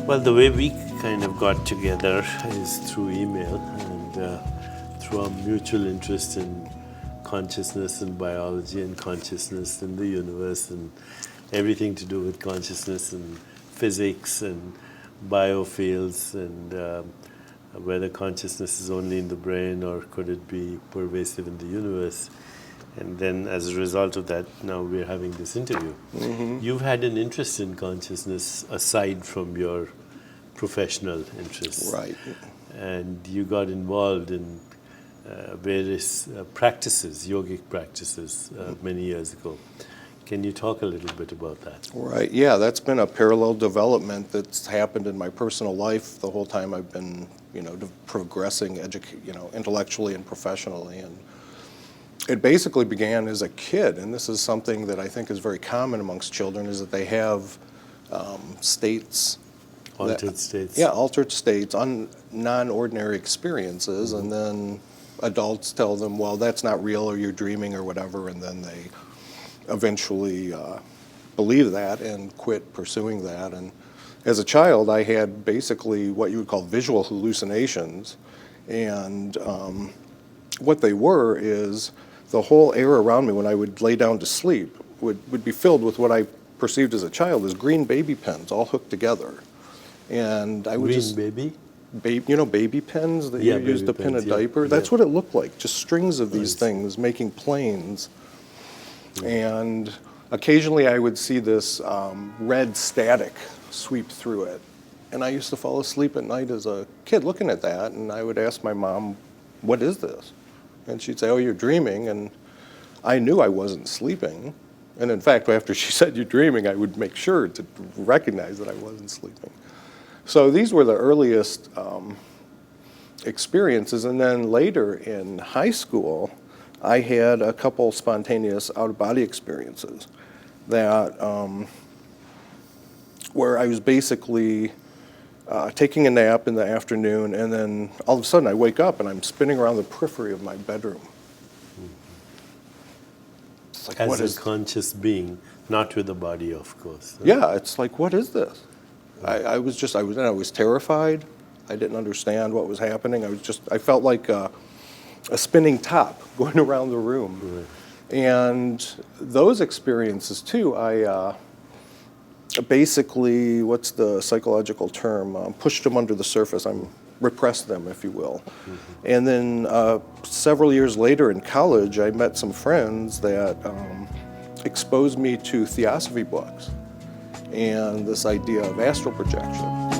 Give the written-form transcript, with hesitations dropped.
Well, the way we kind of got together is through email and through our mutual interest in consciousness and biology and consciousness in the universe and everything to do with consciousness and physics and biofields and whether consciousness is only in the brain or could it be pervasive in the universe. And then as a result of that, now we're having this interview. Mm-hmm. You've had an interest in consciousness aside from your professional interests. Right. And you got involved in various practices, yogic practices, many years ago. Can you talk a little bit about that? Right, yeah, that's been a parallel development that's happened in my personal life the whole time I've been, progressing, intellectually and professionally. And it basically began as a kid, and this is something that I think is very common amongst children, is that they have states. Altered states. Yeah, altered states, non-ordinary experiences, and then adults tell them, well, that's not real, or you're dreaming, or whatever, and then they eventually believe that and quit pursuing that. And as a child, I had basically what you would call visual hallucinations, and what they were is the whole air around me when I would lay down to sleep would be filled with what I perceived as a child as green baby pens all hooked together. And I would baby pens that you use to pin a diaper? That's what it looked like, just strings of these things making planes. And occasionally I would see this red static sweep through it. And I used to fall asleep at night as a kid looking at that, and I would ask my mom, what is this? And she'd say, oh, you're dreaming. And I knew I wasn't sleeping. And in fact, after she said you're dreaming, I would make sure to recognize that I wasn't sleeping. So these were the earliest experiences. And then later in high school, I had a couple spontaneous out-of-body experiences that where I was basically taking a nap in the afternoon, and then all of a sudden I wake up and I'm spinning around the periphery of my bedroom. It's like, as a conscious being, not with the body, of course. Yeah, it's like, what is this? I was terrified. I didn't understand what was happening. I felt like a spinning top going around the room. Right. And those experiences too, I basically, what's the psychological term? Pushed them under the surface. Repressed them, if you will. Mm-hmm. And then several years later in college, I met some friends that exposed me to theosophy books and this idea of astral projection.